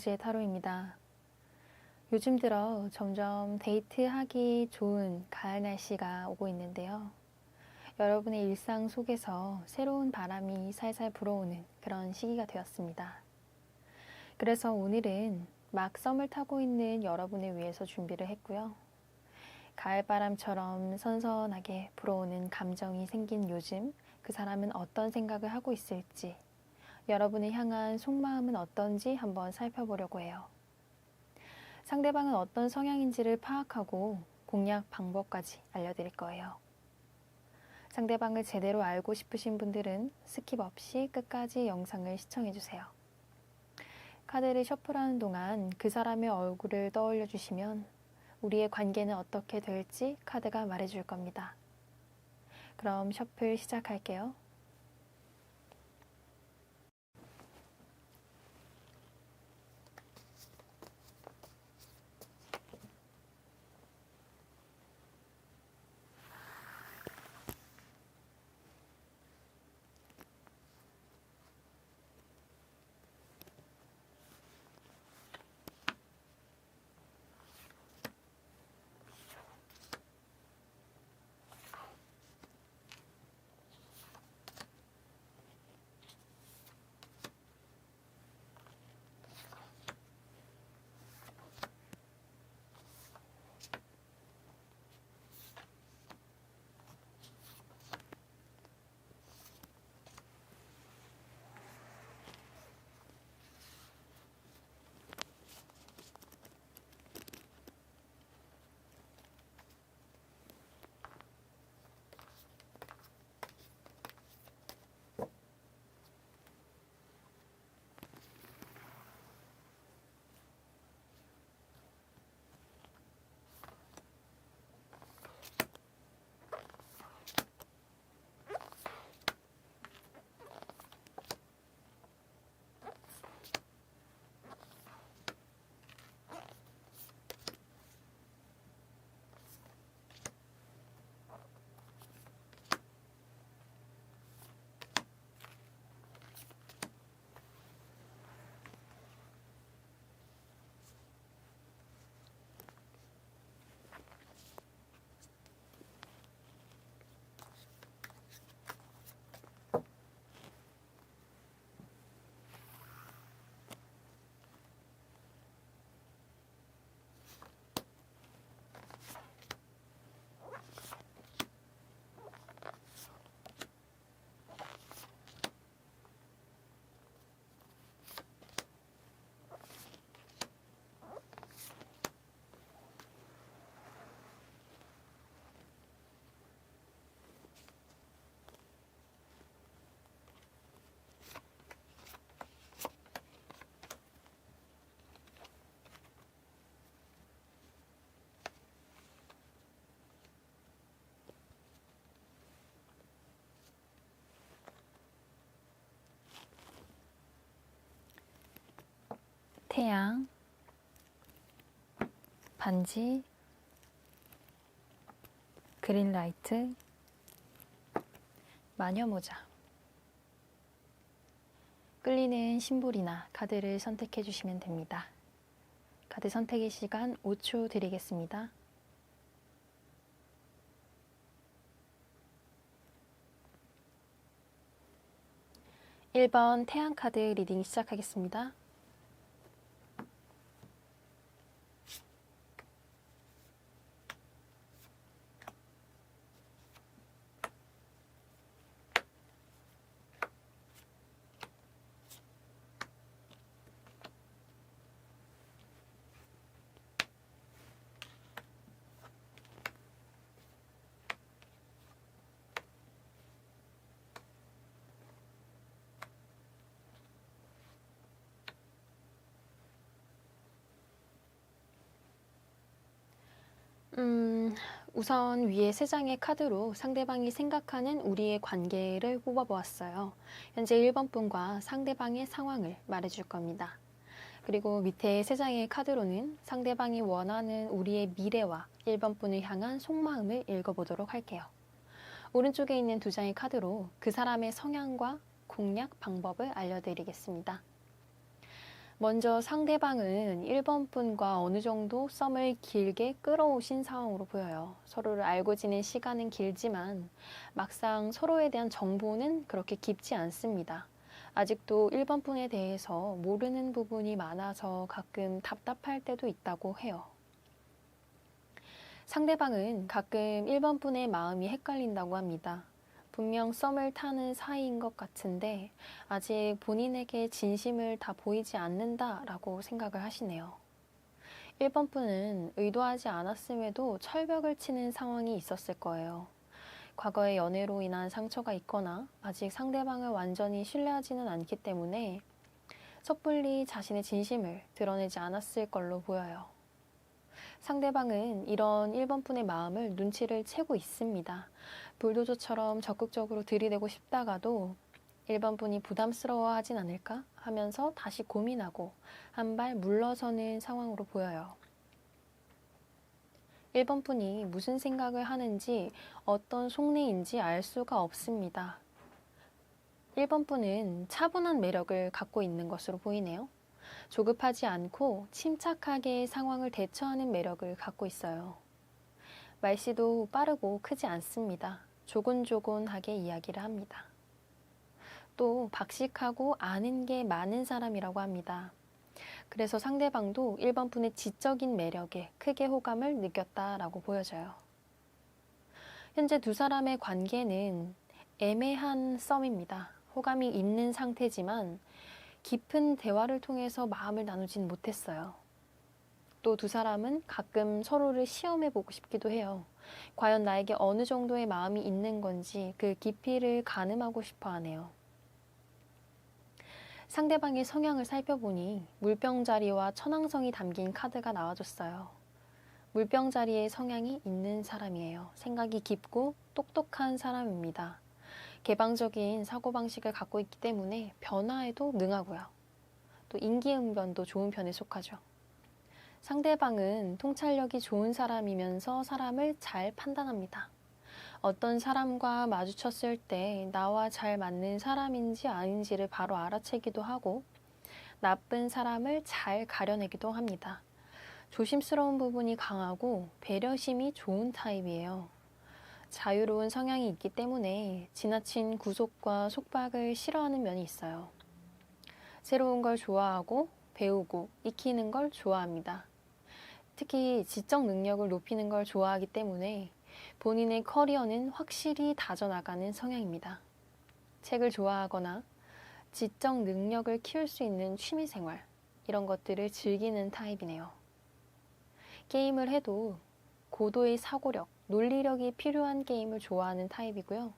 오지의 타로입니다. 요즘 들어 점점 데이트하기 좋은 가을 날씨가 오고 있는데요. 여러분의 일상 속에서 새로운 바람이 살살 불어오는 그런 시기가 되었습니다. 그래서 오늘은 막 썸을 타고 있는 여러분을 위해서 준비를 했고요. 가을바람처럼 선선하게 불어오는 감정이 생긴 요즘 그 사람은 어떤 생각을 하고 있을지, 여러분을 향한 속마음은 어떤지 한번 살펴보려고 해요. 상대방은 어떤 성향인지를 파악하고 공략 방법까지 알려드릴 거예요. 상대방을 제대로 알고 싶으신 분들은 스킵 없이 끝까지 영상을 시청해주세요. 카드를 셔플하는 동안 그 사람의 얼굴을 떠올려 주시면 우리의 관계는 어떻게 될지 카드가 말해줄 겁니다. 그럼 셔플 시작할게요. 태양, 반지, 그린라이트, 마녀모자. 끌리는 심볼이나 카드를 선택해 주시면 됩니다. 카드 선택의 시간 5초 드리겠습니다. (1번) 태양 카드 리딩 시작하겠습니다. 우선 위에 세 장의 카드로 상대방이 생각하는 우리의 관계를 뽑아보았어요. 현재 1번 분과 상대방의 상황을 말해줄 겁니다. 그리고 밑에 세 장의 카드로는 상대방이 원하는 우리의 미래와 1번 분을 향한 속마음을 읽어보도록 할게요. 오른쪽에 있는 두 장의 카드로 그 사람의 성향과 공략 방법을 알려드리겠습니다. 먼저 상대방은 1번 분과 어느 정도 썸을 길게 끌어오신 상황으로 보여요. 서로를 알고 지낸 시간은 길지만 막상 서로에 대한 정보는 그렇게 깊지 않습니다. 아직도 1번 분에 대해서 모르는 부분이 많아서 가끔 답답할 때도 있다고 해요. 상대방은 가끔 1번 분의 마음이 헷갈린다고 합니다. 분명 썸을 타는 사이인 것 같은데 아직 본인에게 진심을 다 보이지 않는다라고 생각을 하시네요. 1번 분은 의도하지 않았음에도 철벽을 치는 상황이 있었을 거예요. 과거의 연애로 인한 상처가 있거나 아직 상대방을 완전히 신뢰하지는 않기 때문에 섣불리 자신의 진심을 드러내지 않았을 걸로 보여요. 상대방은 이런 1번 분의 마음을 눈치를 채고 있습니다. 불도저처럼 적극적으로 들이대고 싶다가도 1번 분이 부담스러워하진 않을까 하면서 다시 고민하고 한 발 물러서는 상황으로 보여요. 1번 분이 무슨 생각을 하는지 어떤 속내인지 알 수가 없습니다. 1번 분은 차분한 매력을 갖고 있는 것으로 보이네요. 조급하지 않고 침착하게 상황을 대처하는 매력을 갖고 있어요. 말씨도 빠르고 크지 않습니다. 조곤조곤하게 이야기를 합니다. 또 박식하고 아는 게 많은 사람이라고 합니다. 그래서 상대방도 1번 분의 지적인 매력에 크게 호감을 느꼈다라고 보여져요. 현재 두 사람의 관계는 애매한 썸입니다. 호감이 있는 상태지만 깊은 대화를 통해서 마음을 나누진 못했어요. 또 두 사람은 가끔 서로를 시험해보고 싶기도 해요. 과연 나에게 어느 정도의 마음이 있는 건지 그 깊이를 가늠하고 싶어 하네요. 상대방의 성향을 살펴보니 물병자리와 천왕성이 담긴 카드가 나와줬어요. 물병자리의 성향이 있는 사람이에요. 생각이 깊고 똑똑한 사람입니다. 개방적인 사고방식을 갖고 있기 때문에 변화에도 능하고요. 또 인기응변도 좋은 편에 속하죠. 상대방은 통찰력이 좋은 사람이면서 사람을 잘 판단합니다. 어떤 사람과 마주쳤을 때 나와 잘 맞는 사람인지 아닌지를 바로 알아채기도 하고 나쁜 사람을 잘 가려내기도 합니다. 조심스러운 부분이 강하고 배려심이 좋은 타입이에요. 자유로운 성향이 있기 때문에 지나친 구속과 속박을 싫어하는 면이 있어요. 새로운 걸 좋아하고 배우고 익히는 걸 좋아합니다. 특히 지적 능력을 높이는 걸 좋아하기 때문에 본인의 커리어는 확실히 다져나가는 성향입니다. 책을 좋아하거나 지적 능력을 키울 수 있는 취미생활, 이런 것들을 즐기는 타입이네요. 게임을 해도 고도의 사고력, 논리력이 필요한 게임을 좋아하는 타입이고요.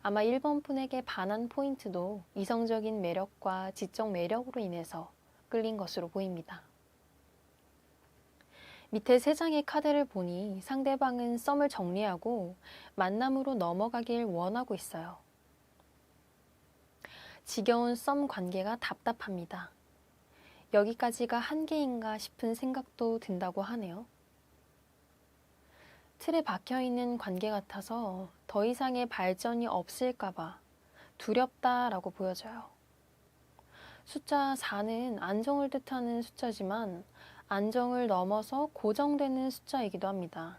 아마 1번 분에게 반한 포인트도 이성적인 매력과 지적 매력으로 인해서 끌린 것으로 보입니다. 밑에 3장의 카드를 보니 상대방은 썸을 정리하고 만남으로 넘어가길 원하고 있어요. 지겨운 썸 관계가 답답합니다. 여기까지가 한계인가 싶은 생각도 든다고 하네요. 틀에 박혀있는 관계 같아서 더 이상의 발전이 없을까봐 두렵다라고 보여져요. 숫자 4는 안정을 뜻하는 숫자지만 안정을 넘어서 고정되는 숫자이기도 합니다.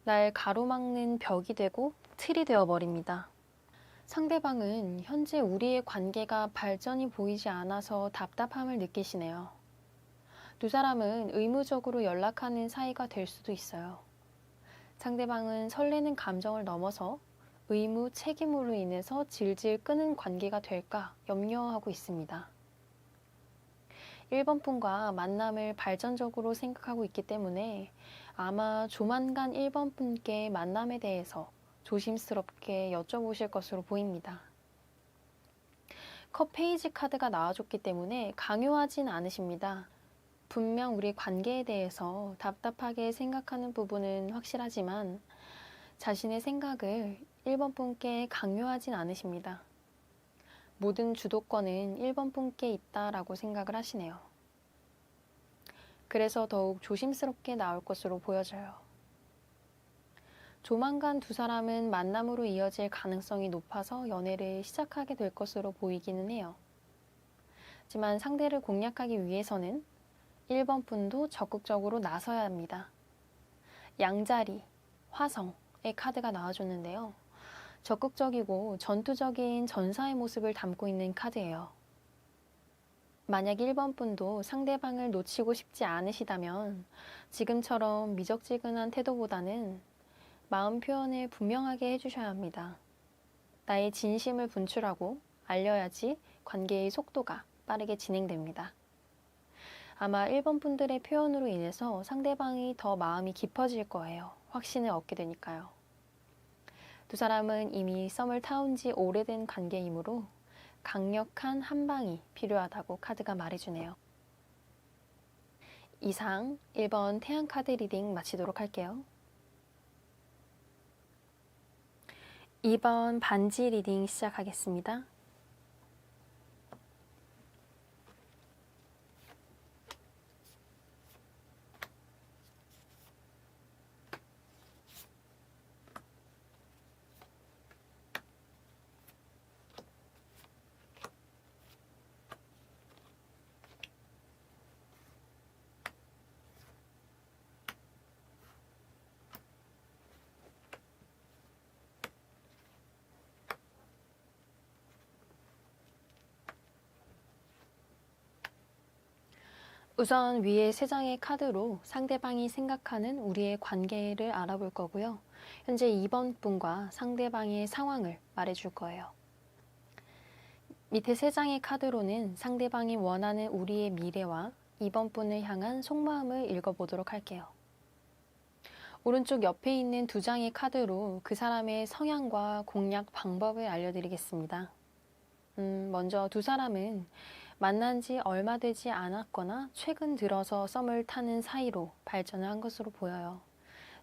날 가로막는 벽이 되고 틀이 되어버립니다. 상대방은 현재 우리의 관계가 발전이 보이지 않아서 답답함을 느끼시네요. 두 사람은 의무적으로 연락하는 사이가 될 수도 있어요. 상대방은 설레는 감정을 넘어서 의무, 책임으로 인해서 질질 끄는 관계가 될까 염려하고 있습니다. 1번 분과 만남을 발전적으로 생각하고 있기 때문에 아마 조만간 1번 분께 만남에 대해서 조심스럽게 여쭤보실 것으로 보입니다. 컵 페이지 카드가 나와줬기 때문에 강요하진 않으십니다. 분명 우리 관계에 대해서 답답하게 생각하는 부분은 확실하지만 자신의 생각을 1번 분께 강요하진 않으십니다. 모든 주도권은 1번 분께 있다라고 생각을 하시네요. 그래서 더욱 조심스럽게 나올 것으로 보여져요. 조만간 두 사람은 만남으로 이어질 가능성이 높아서 연애를 시작하게 될 것으로 보이기는 해요. 하지만 상대를 공략하기 위해서는 1번 분도 적극적으로 나서야 합니다. 양자리, 화성의 카드가 나와줬는데요. 적극적이고 전투적인 전사의 모습을 담고 있는 카드예요. 만약 1번 분도 상대방을 놓치고 싶지 않으시다면 지금처럼 미적지근한 태도보다는 마음 표현을 분명하게 해주셔야 합니다. 나의 진심을 분출하고 알려야지 관계의 속도가 빠르게 진행됩니다. 아마 1번 분들의 표현으로 인해서 상대방이 더 마음이 깊어질 거예요. 확신을 얻게 되니까요. 두 사람은 이미 썸을 타온 지 오래된 관계이므로 강력한 한 방이 필요하다고 카드가 말해주네요. 이상 1번 태양 카드 리딩 마치도록 할게요. 2번 반지 리딩 시작하겠습니다. 우선 위에 3장의 카드로 상대방이 생각하는 우리의 관계를 알아볼 거고요. 현재 2번 분과 상대방의 상황을 말해줄 거예요. 밑에 3장의 카드로는 상대방이 원하는 우리의 미래와 2번 분을 향한 속마음을 읽어보도록 할게요. 오른쪽 옆에 있는 2장의 카드로 그 사람의 성향과 공략 방법을 알려드리겠습니다. 먼저 두 사람은 만난 지 얼마 되지 않았거나 최근 들어서 썸을 타는 사이로 발전을 한 것으로 보여요.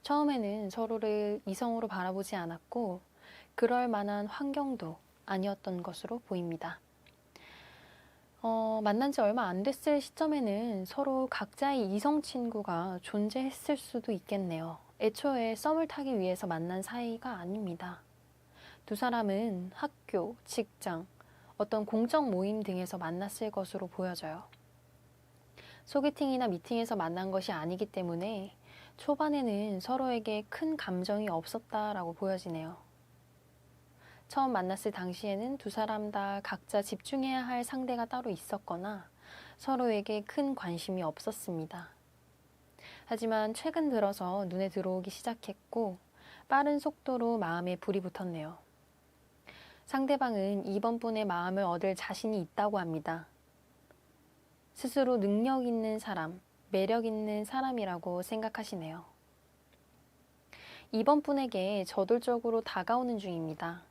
처음에는 서로를 이성으로 바라보지 않았고 그럴 만한 환경도 아니었던 것으로 보입니다. 만난 지 얼마 안 됐을 시점에는 서로 각자의 이성 친구가 존재했을 수도 있겠네요. 애초에 썸을 타기 위해서 만난 사이가 아닙니다. 두 사람은 학교, 직장, 어떤 공적 모임 등에서 만났을 것으로 보여져요. 소개팅이나 미팅에서 만난 것이 아니기 때문에 초반에는 서로에게 큰 감정이 없었다라고 보여지네요. 처음 만났을 당시에는 두 사람 다 각자 집중해야 할 상대가 따로 있었거나 서로에게 큰 관심이 없었습니다. 하지만 최근 들어서 눈에 들어오기 시작했고 빠른 속도로 마음에 불이 붙었네요. 상대방은 2번 분의 마음을 얻을 자신이 있다고 합니다. 스스로 능력 있는 사람, 매력 있는 사람이라고 생각하시네요. 2번 분에게 저돌적으로 다가오는 중입니다.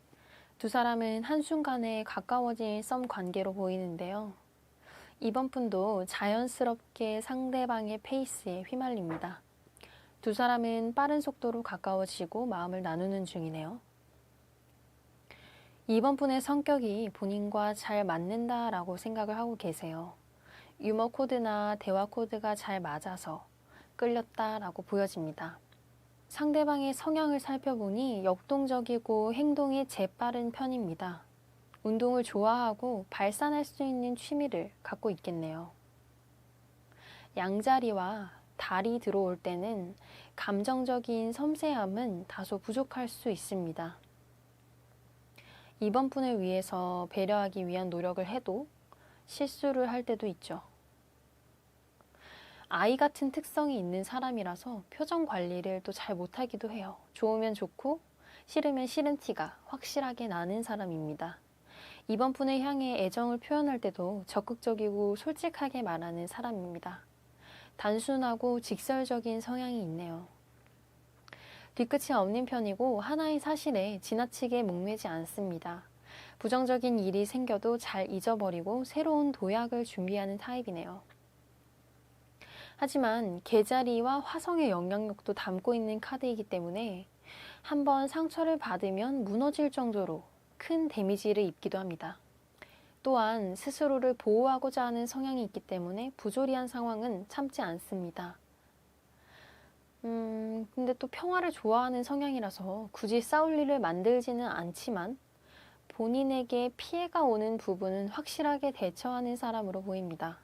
두 사람은 한순간에 가까워진 썸 관계로 보이는데요. 2번 분도 자연스럽게 상대방의 페이스에 휘말립니다. 두 사람은 빠른 속도로 가까워지고 마음을 나누는 중이네요. 2번 분의 성격이 본인과 잘 맞는다라고 생각을 하고 계세요. 유머 코드나 대화 코드가 잘 맞아서 끌렸다라고 보여집니다. 상대방의 성향을 살펴보니 역동적이고 행동이 재빠른 편입니다. 운동을 좋아하고 발산할 수 있는 취미를 갖고 있겠네요. 양자리와 달이 들어올 때는 감정적인 섬세함은 다소 부족할 수 있습니다. 2번 분을 위해서 배려하기 위한 노력을 해도 실수를 할 때도 있죠. 아이 같은 특성이 있는 사람이라서 표정 관리를 또 잘 못하기도 해요. 좋으면 좋고 싫으면 싫은 티가 확실하게 나는 사람입니다. 2번 분을 향해 애정을 표현할 때도 적극적이고 솔직하게 말하는 사람입니다. 단순하고 직설적인 성향이 있네요. 뒤끝이 없는 편이고 하나의 사실에 지나치게 목매지 않습니다. 부정적인 일이 생겨도 잘 잊어버리고 새로운 도약을 준비하는 타입이네요. 하지만 개자리와 화성의 영향력도 담고 있는 카드이기 때문에 한번 상처를 받으면 무너질 정도로 큰 데미지를 입기도 합니다. 또한 스스로를 보호하고자 하는 성향이 있기 때문에 부조리한 상황은 참지 않습니다. 근데 또 평화를 좋아하는 성향이라서 굳이 싸울 일을 만들지는 않지만 본인에게 피해가 오는 부분은 확실하게 대처하는 사람으로 보입니다.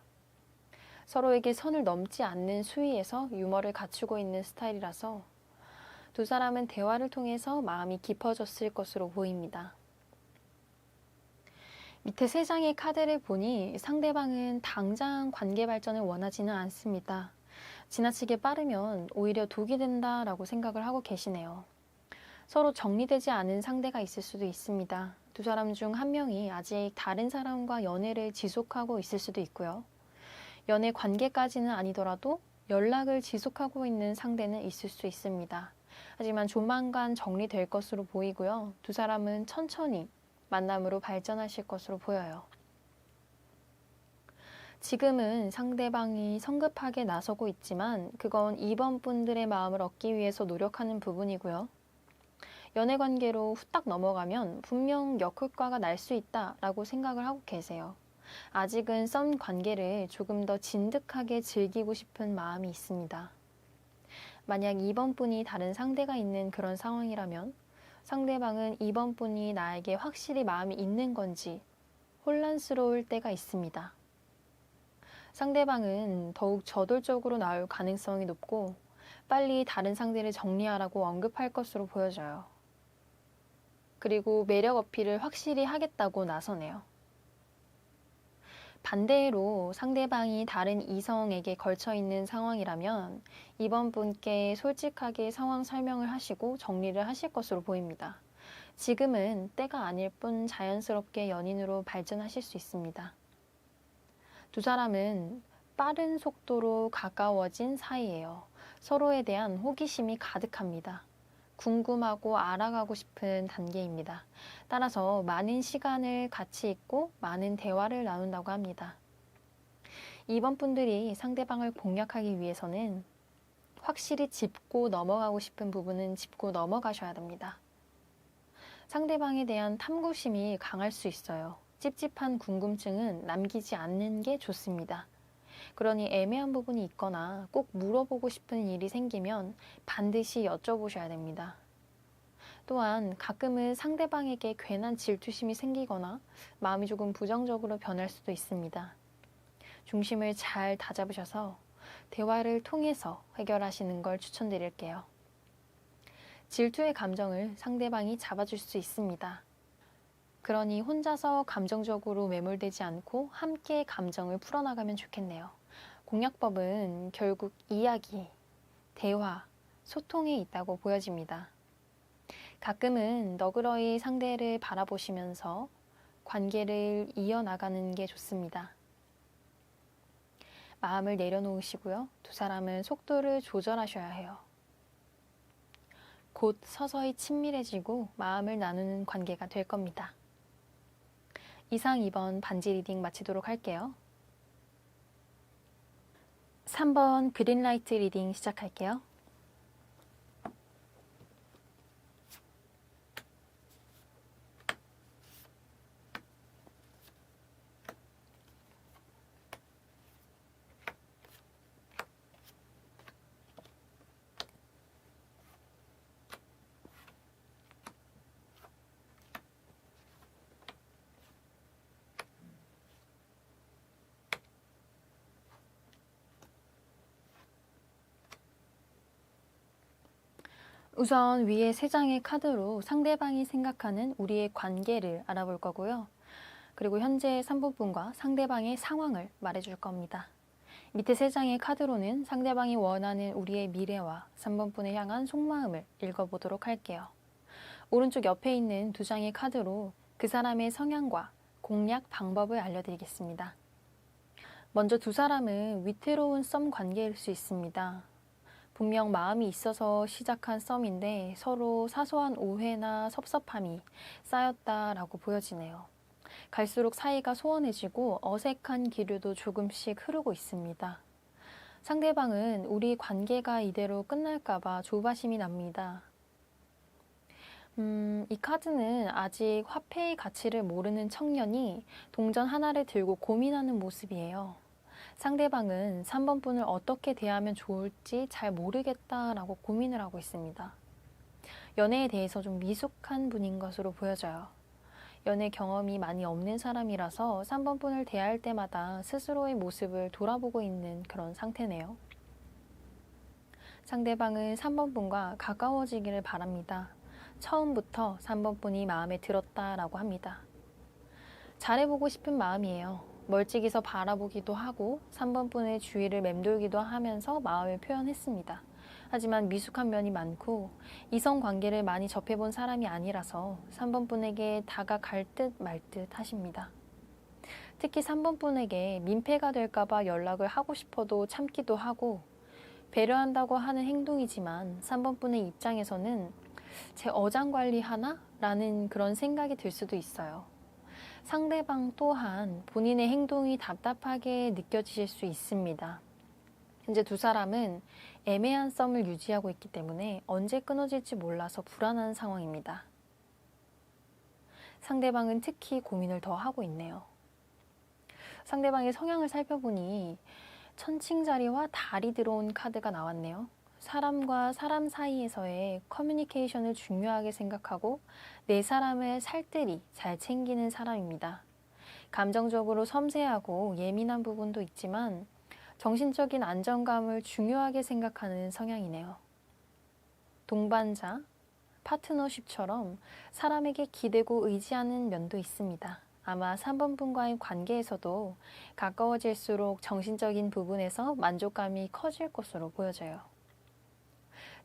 서로에게 선을 넘지 않는 수위에서 유머를 갖추고 있는 스타일이라서 두 사람은 대화를 통해서 마음이 깊어졌을 것으로 보입니다. 밑에 세 장의 카드를 보니 상대방은 당장 관계 발전을 원하지는 않습니다. 지나치게 빠르면 오히려 독이 된다라고 생각을 하고 계시네요. 서로 정리되지 않은 상대가 있을 수도 있습니다. 두 사람 중 한 명이 아직 다른 사람과 연애를 지속하고 있을 수도 있고요. 연애 관계까지는 아니더라도 연락을 지속하고 있는 상대는 있을 수 있습니다. 하지만 조만간 정리될 것으로 보이고요. 두 사람은 천천히 만남으로 발전하실 것으로 보여요. 지금은 상대방이 성급하게 나서고 있지만 그건 2번 분들의 마음을 얻기 위해서 노력하는 부분이고요. 연애 관계로 후딱 넘어가면 분명 역효과가 날 수 있다라고 생각을 하고 계세요. 아직은 썸 관계를 조금 더 진득하게 즐기고 싶은 마음이 있습니다. 만약 2번 분이 다른 상대가 있는 그런 상황이라면 상대방은 2번 분이 나에게 확실히 마음이 있는 건지 혼란스러울 때가 있습니다. 상대방은 더욱 저돌적으로 나올 가능성이 높고 빨리 다른 상대를 정리하라고 언급할 것으로 보여져요. 그리고 매력 어필을 확실히 하겠다고 나서네요. 반대로 상대방이 다른 이성에게 걸쳐 있는 상황이라면 이번 분께 솔직하게 상황 설명을 하시고 정리를 하실 것으로 보입니다. 지금은 때가 아닐 뿐 자연스럽게 연인으로 발전하실 수 있습니다. 두 사람은 빠른 속도로 가까워진 사이예요. 서로에 대한 호기심이 가득합니다. 궁금하고 알아가고 싶은 단계입니다. 따라서 많은 시간을 같이 있고 많은 대화를 나눈다고 합니다. 이번 분들이 상대방을 공략하기 위해서는 확실히 짚고 넘어가고 싶은 부분은 짚고 넘어가셔야 됩니다. 상대방에 대한 탐구심이 강할 수 있어요. 찝찝한 궁금증은 남기지 않는 게 좋습니다. 그러니 애매한 부분이 있거나 꼭 물어보고 싶은 일이 생기면 반드시 여쭤보셔야 됩니다. 또한 가끔은 상대방에게 괜한 질투심이 생기거나 마음이 조금 부정적으로 변할 수도 있습니다. 중심을 잘 다잡으셔서 대화를 통해서 해결하시는 걸 추천드릴게요. 질투의 감정을 상대방이 잡아줄 수 있습니다. 그러니 혼자서 감정적으로 매몰되지 않고 함께 감정을 풀어나가면 좋겠네요. 공략법은 결국 이야기, 대화, 소통에 있다고 보여집니다. 가끔은 너그러이 상대를 바라보시면서 관계를 이어나가는 게 좋습니다. 마음을 내려놓으시고요. 두 사람은 속도를 조절하셔야 해요. 곧 서서히 친밀해지고 마음을 나누는 관계가 될 겁니다. 이상 2번 반지 리딩 마치도록 할게요. 3번 그린라이트 리딩 시작할게요. 우선 위에 세 장의 카드로 상대방이 생각하는 우리의 관계를 알아볼 거고요. 그리고 현재 3번 분과 상대방의 상황을 말해줄 겁니다. 밑에 세 장의 카드로는 상대방이 원하는 우리의 미래와 3번 분을 향한 속마음을 읽어보도록 할게요. 오른쪽 옆에 있는 두 장의 카드로 그 사람의 성향과 공략 방법을 알려드리겠습니다. 먼저 두 사람은 위태로운 썸 관계일 수 있습니다. 분명 마음이 있어서 시작한 썸인데 서로 사소한 오해나 섭섭함이 쌓였다라고 보여지네요. 갈수록 사이가 소원해지고 어색한 기류도 조금씩 흐르고 있습니다. 상대방은 우리 관계가 이대로 끝날까봐 조바심이 납니다. 이 카드는 아직 화폐의 가치를 모르는 청년이 동전 하나를 들고 고민하는 모습이에요. 상대방은 3번 분을 어떻게 대하면 좋을지 잘 모르겠다라고 고민을 하고 있습니다. 연애에 대해서 좀 미숙한 분인 것으로 보여져요. 연애 경험이 많이 없는 사람이라서 3번 분을 대할 때마다 스스로의 모습을 돌아보고 있는 그런 상태네요. 상대방은 3번 분과 가까워지기를 바랍니다. 처음부터 3번 분이 마음에 들었다라고 합니다. 잘해보고 싶은 마음이에요. 멀찍이서 바라보기도 하고 3번 분의 주위를 맴돌기도 하면서 마음을 표현했습니다. 하지만 미숙한 면이 많고 이성 관계를 많이 접해본 사람이 아니라서 3번 분에게 다가갈 듯 말 듯 하십니다. 특히 3번 분에게 민폐가 될까봐 연락을 하고 싶어도 참기도 하고 배려한다고 하는 행동이지만 3번 분의 입장에서는 제 어장 관리하나? 라는 그런 생각이 들 수도 있어요. 상대방 또한 본인의 행동이 답답하게 느껴지실 수 있습니다. 현재 두 사람은 애매한 썸을 유지하고 있기 때문에 언제 끊어질지 몰라서 불안한 상황입니다. 상대방은 특히 고민을 더 하고 있네요. 상대방의 성향을 살펴보니 천칭자리와 달이 들어온 카드가 나왔네요. 사람과 사람 사이에서의 커뮤니케이션을 중요하게 생각하고 내 사람을 살뜰히 잘 챙기는 사람입니다. 감정적으로 섬세하고 예민한 부분도 있지만 정신적인 안정감을 중요하게 생각하는 성향이네요. 동반자, 파트너십처럼 사람에게 기대고 의지하는 면도 있습니다. 아마 3번 분과의 관계에서도 가까워질수록 정신적인 부분에서 만족감이 커질 것으로 보여져요.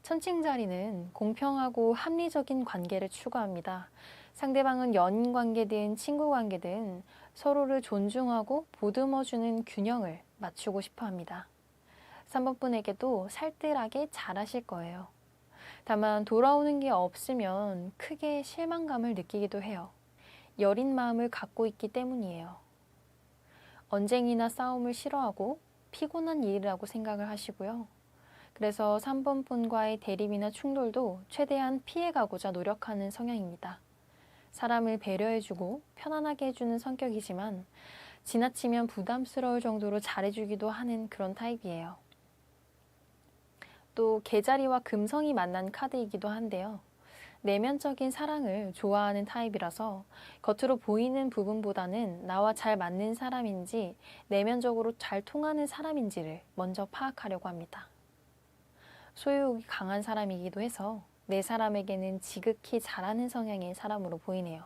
천칭자리는 공평하고 합리적인 관계를 추구합니다. 상대방은 연인 관계든 친구 관계든 서로를 존중하고 보듬어주는 균형을 맞추고 싶어 합니다. 3번 분에게도 살뜰하게 잘하실 거예요. 다만 돌아오는 게 없으면 크게 실망감을 느끼기도 해요. 여린 마음을 갖고 있기 때문이에요. 언쟁이나 싸움을 싫어하고 피곤한 일이라고 생각을 하시고요. 그래서 3번 분과의 대립이나 충돌도 최대한 피해가고자 노력하는 성향입니다. 사람을 배려해주고 편안하게 해주는 성격이지만 지나치면 부담스러울 정도로 잘해주기도 하는 그런 타입이에요. 또 개자리와 금성이 만난 카드이기도 한데요. 내면적인 사랑을 좋아하는 타입이라서 겉으로 보이는 부분보다는 나와 잘 맞는 사람인지 내면적으로 잘 통하는 사람인지를 먼저 파악하려고 합니다. 소유욕이 강한 사람이기도 해서 내 사람에게는 지극히 잘하는 성향의 사람으로 보이네요.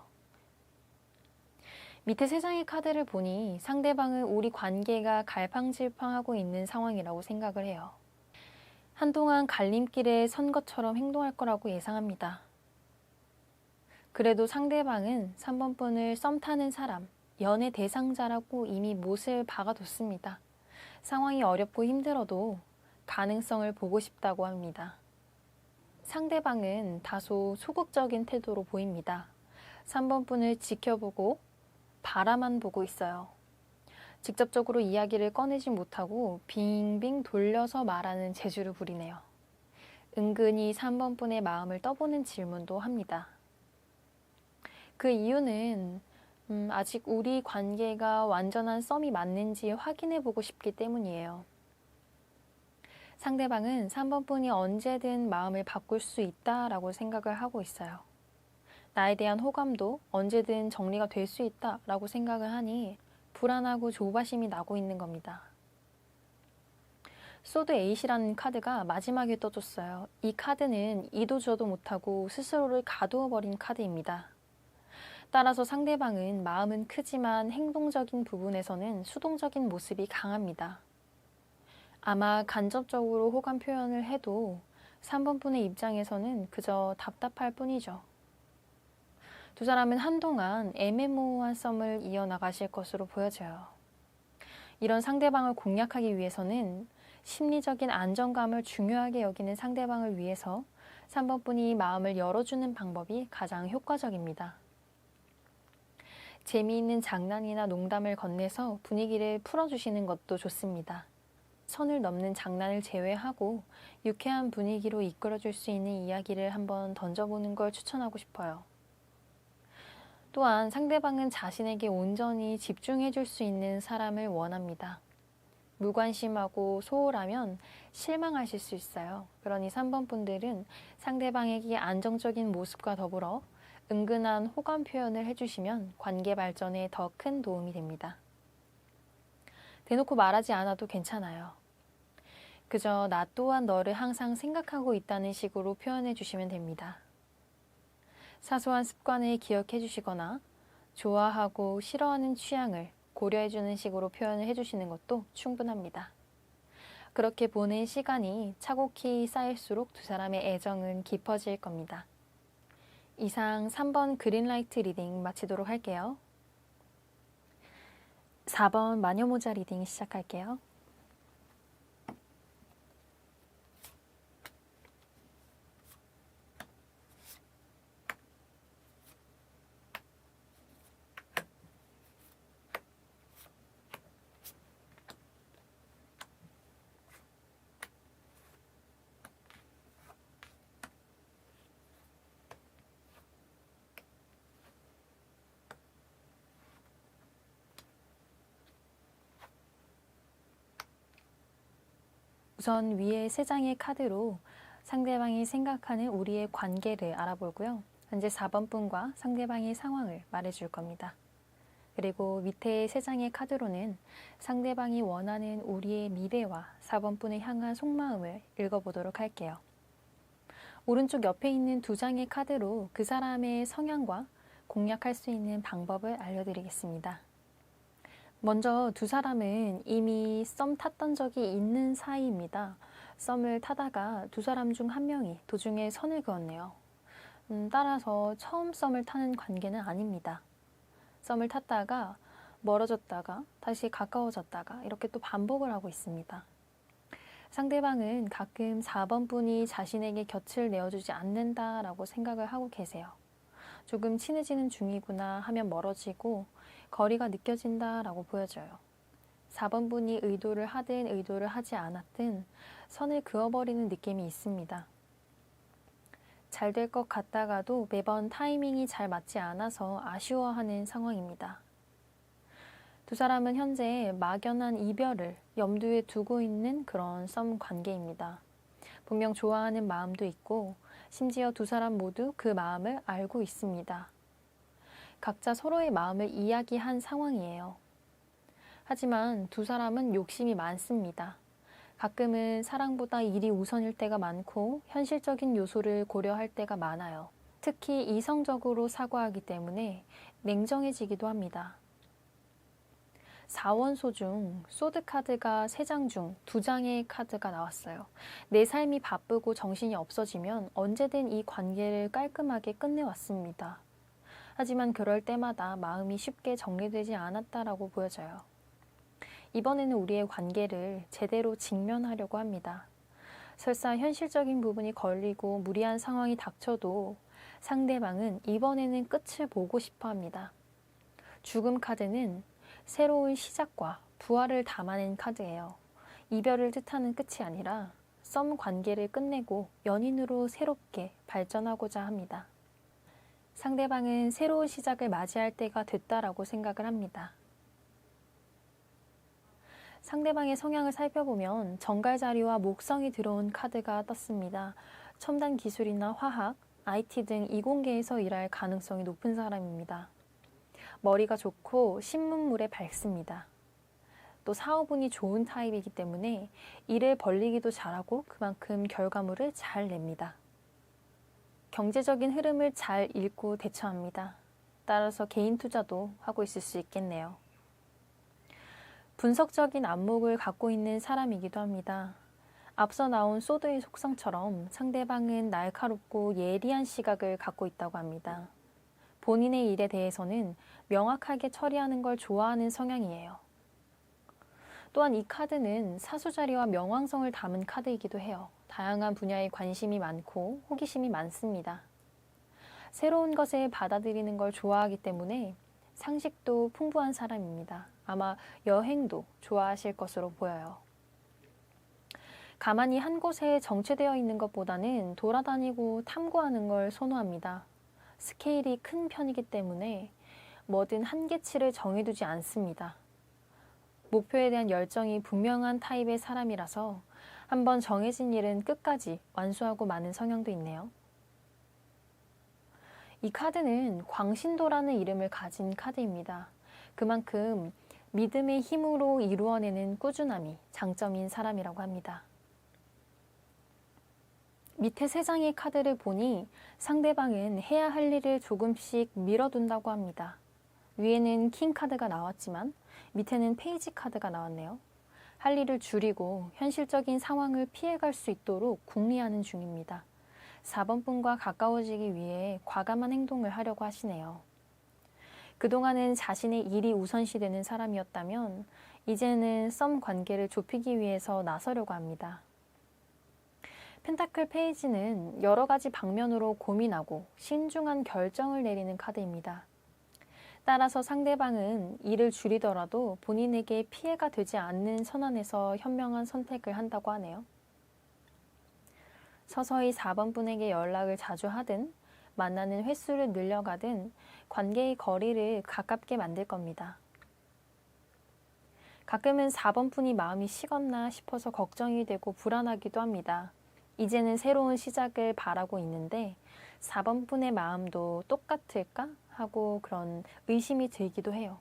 밑에 세 장의 카드를 보니 상대방은 우리 관계가 갈팡질팡하고 있는 상황이라고 생각을 해요. 한동안 갈림길에 선 것처럼 행동할 거라고 예상합니다. 그래도 상대방은 3번 분을 썸 타는 사람, 연애 대상자라고 이미 못을 박아뒀습니다. 상황이 어렵고 힘들어도 가능성을 보고 싶다고 합니다. 상대방은 다소 소극적인 태도로 보입니다. 3번 분을 지켜보고 바라만 보고 있어요. 직접적으로 이야기를 꺼내지 못하고 빙빙 돌려서 말하는 재주를 부리네요. 은근히 3번 분의 마음을 떠보는 질문도 합니다. 그 이유는 아직 우리 관계가 완전한 썸이 맞는지 확인해 보고 싶기 때문이에요. 상대방은 3번 분이 언제든 마음을 바꿀 수 있다라고 생각을 하고 있어요. 나에 대한 호감도 언제든 정리가 될 수 있다라고 생각을 하니 불안하고 조바심이 나고 있는 겁니다. 소드 8이라는 카드가 마지막에 떠줬어요. 이 카드는 이도 저도 못하고 스스로를 가두어버린 카드입니다. 따라서 상대방은 마음은 크지만 행동적인 부분에서는 수동적인 모습이 강합니다. 아마 간접적으로 호감 표현을 해도 3번 분의 입장에서는 그저 답답할 뿐이죠. 두 사람은 한동안 애매모호한 썸을 이어나가실 것으로 보여져요. 이런 상대방을 공략하기 위해서는 심리적인 안정감을 중요하게 여기는 상대방을 위해서 3번 분이 마음을 열어주는 방법이 가장 효과적입니다. 재미있는 장난이나 농담을 건네서 분위기를 풀어주시는 것도 좋습니다. 선을 넘는 장난을 제외하고 유쾌한 분위기로 이끌어줄 수 있는 이야기를 한번 던져보는 걸 추천하고 싶어요. 또한 상대방은 자신에게 온전히 집중해줄 수 있는 사람을 원합니다. 무관심하고 소홀하면 실망하실 수 있어요. 그러니 3번 분들은 상대방에게 안정적인 모습과 더불어 은근한 호감 표현을 해주시면 관계 발전에 더 큰 도움이 됩니다. 대놓고 말하지 않아도 괜찮아요. 그저 나 또한 너를 항상 생각하고 있다는 식으로 표현해 주시면 됩니다. 사소한 습관을 기억해 주시거나 좋아하고 싫어하는 취향을 고려해 주는 식으로 표현을 해 주시는 것도 충분합니다. 그렇게 보낸 시간이 차곡히 쌓일수록 두 사람의 애정은 깊어질 겁니다. 이상 3번 그린라이트 리딩 마치도록 할게요. 4번 마녀모자 리딩 시작할게요. 우선 위에 3장의 카드로 상대방이 생각하는 우리의 관계를 알아보고요. 현재 4번 분과 상대방의 상황을 말해줄 겁니다. 그리고 밑에 3장의 카드로는 상대방이 원하는 우리의 미래와 4번 분을 향한 속마음을 읽어보도록 할게요. 오른쪽 옆에 있는 2장의 카드로 그 사람의 성향과 공략할 수 있는 방법을 알려드리겠습니다. 먼저 두 사람은 이미 썸 탔던 적이 있는 사이입니다. 썸을 타다가 두 사람 중 한 명이 도중에 선을 그었네요. 따라서 처음 썸을 타는 관계는 아닙니다. 썸을 탔다가 멀어졌다가 다시 가까워졌다가 이렇게 또 반복을 하고 있습니다. 상대방은 가끔 4번 분이 자신에게 곁을 내어주지 않는다라고 생각을 하고 계세요. 조금 친해지는 중이구나 하면 멀어지고 거리가 느껴진다라고 보여져요. 4번 분이 의도를 하든 의도를 하지 않았든 선을 그어버리는 느낌이 있습니다. 잘 될 것 같다가도 매번 타이밍이 잘 맞지 않아서 아쉬워하는 상황입니다. 두 사람은 현재 막연한 이별을 염두에 두고 있는 그런 썸 관계입니다. 분명 좋아하는 마음도 있고 심지어 두 사람 모두 그 마음을 알고 있습니다. 각자 서로의 마음을 이야기한 상황이에요. 하지만 두 사람은 욕심이 많습니다. 가끔은 사랑보다 일이 우선일 때가 많고 현실적인 요소를 고려할 때가 많아요. 특히 이성적으로 사고하기 때문에 냉정해지기도 합니다. 4원소 중 소드 카드가 3장 중 2장의 카드가 나왔어요. 내 삶이 바쁘고 정신이 없어지면 언제든 이 관계를 깔끔하게 끝내왔습니다. 하지만 그럴 때마다 마음이 쉽게 정리되지 않았다라고 보여져요. 이번에는 우리의 관계를 제대로 직면하려고 합니다. 설사 현실적인 부분이 걸리고 무리한 상황이 닥쳐도 상대방은 이번에는 끝을 보고 싶어 합니다. 죽음 카드는 새로운 시작과 부활을 담아낸 카드예요. 이별을 뜻하는 끝이 아니라 썸 관계를 끝내고 연인으로 새롭게 발전하고자 합니다. 상대방은 새로운 시작을 맞이할 때가 됐다라고 생각을 합니다. 상대방의 성향을 살펴보면 정갈자리와 목성이 들어온 카드가 떴습니다. 첨단 기술이나 화학, IT 등 이공계에서 일할 가능성이 높은 사람입니다. 머리가 좋고 신문물에 밝습니다. 또 사업운이 좋은 타입이기 때문에 일을 벌리기도 잘하고 그만큼 결과물을 잘 냅니다. 경제적인 흐름을 잘 읽고 대처합니다. 따라서 개인 투자도 하고 있을 수 있겠네요. 분석적인 안목을 갖고 있는 사람이기도 합니다. 앞서 나온 소드의 속성처럼 상대방은 날카롭고 예리한 시각을 갖고 있다고 합니다. 본인의 일에 대해서는 명확하게 처리하는 걸 좋아하는 성향이에요. 또한 이 카드는 사수자리와 명왕성을 담은 카드이기도 해요. 다양한 분야에 관심이 많고 호기심이 많습니다. 새로운 것을 받아들이는 걸 좋아하기 때문에 상식도 풍부한 사람입니다. 아마 여행도 좋아하실 것으로 보여요. 가만히 한 곳에 정체되어 있는 것보다는 돌아다니고 탐구하는 걸 선호합니다. 스케일이 큰 편이기 때문에 뭐든 한계치를 정해두지 않습니다. 목표에 대한 열정이 분명한 타입의 사람이라서 한번 정해진 일은 끝까지 완수하고 마는 성향도 있네요. 이 카드는 광신도라는 이름을 가진 카드입니다. 그만큼 믿음의 힘으로 이루어내는 꾸준함이 장점인 사람이라고 합니다. 밑에 3장의 카드를 보니 상대방은 해야 할 일을 조금씩 미뤄둔다고 합니다. 위에는 킹 카드가 나왔지만 밑에는 페이지 카드가 나왔네요. 할 일을 줄이고 현실적인 상황을 피해갈 수 있도록 궁리하는 중입니다. 4번 분과 가까워지기 위해 과감한 행동을 하려고 하시네요. 그동안은 자신의 일이 우선시되는 사람이었다면 이제는 썸 관계를 좁히기 위해서 나서려고 합니다. 펜타클 페이지는 여러 가지 방면으로 고민하고 신중한 결정을 내리는 카드입니다. 따라서 상대방은 일을 줄이더라도 본인에게 피해가 되지 않는 선언에서 현명한 선택을 한다고 하네요. 서서히 4번 분에게 연락을 자주 하든 만나는 횟수를 늘려가든 관계의 거리를 가깝게 만들 겁니다. 가끔은 4번 분이 마음이 식었나 싶어서 걱정이 되고 불안하기도 합니다. 이제는 새로운 시작을 바라고 있는데 4번 분의 마음도 똑같을까 하고 그런 의심이 들기도 해요.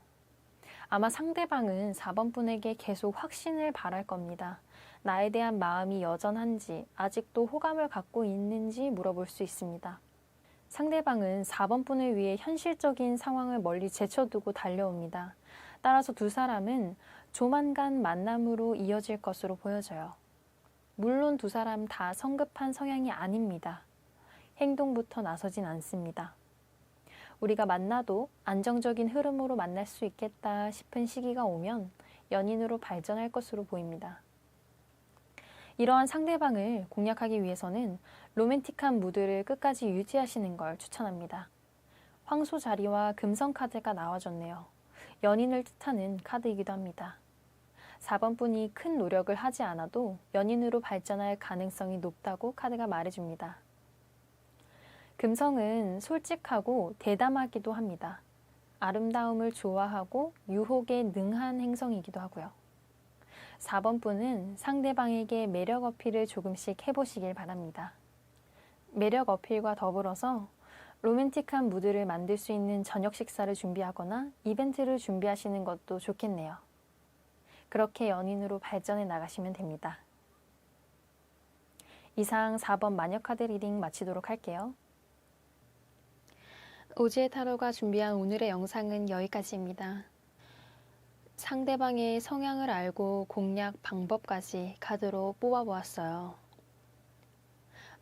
아마 상대방은 4번 분에게 계속 확신을 바랄 겁니다. 나에 대한 마음이 여전한지, 아직도 호감을 갖고 있는지 물어볼 수 있습니다. 상대방은 4번 분을 위해 현실적인 상황을 멀리 제쳐두고 달려옵니다. 따라서 두 사람은 조만간 만남으로 이어질 것으로 보여져요. 물론 두 사람 다 성급한 성향이 아닙니다. 행동부터 나서진 않습니다. 우리가 만나도 안정적인 흐름으로 만날 수 있겠다 싶은 시기가 오면 연인으로 발전할 것으로 보입니다. 이러한 상대방을 공략하기 위해서는 로맨틱한 무드를 끝까지 유지하시는 걸 추천합니다. 황소 자리와 금성 카드가 나와줬네요. 연인을 뜻하는 카드이기도 합니다. 4번 분이 큰 노력을 하지 않아도 연인으로 발전할 가능성이 높다고 카드가 말해줍니다. 금성은 솔직하고 대담하기도 합니다. 아름다움을 좋아하고 유혹에 능한 행성이기도 하고요. 4번 분은 상대방에게 매력 어필을 조금씩 해보시길 바랍니다. 매력 어필과 더불어서 로맨틱한 무드를 만들 수 있는 저녁 식사를 준비하거나 이벤트를 준비하시는 것도 좋겠네요. 그렇게 연인으로 발전해 나가시면 됩니다. 이상 4번 마녀카드 리딩 마치도록 할게요. 오지의 타로가 준비한 오늘의 영상은 여기까지입니다. 상대방의 성향을 알고 공략 방법까지 카드로 뽑아보았어요.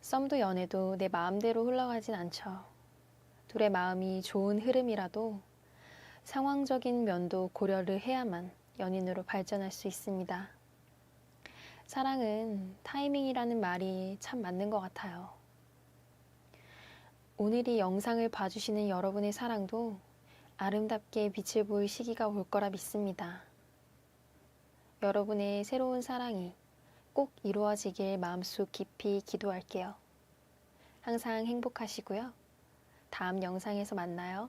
썸도 연애도 내 마음대로 흘러가진 않죠. 둘의 마음이 좋은 흐름이라도 상황적인 면도 고려를 해야만 연인으로 발전할 수 있습니다. 사랑은 타이밍이라는 말이 참 맞는 것 같아요. 오늘 이 영상을 봐주시는 여러분의 사랑도 아름답게 빛을 볼 시기가 올 거라 믿습니다. 여러분의 새로운 사랑이 꼭 이루어지길 마음속 깊이 기도할게요. 항상 행복하시고요. 다음 영상에서 만나요.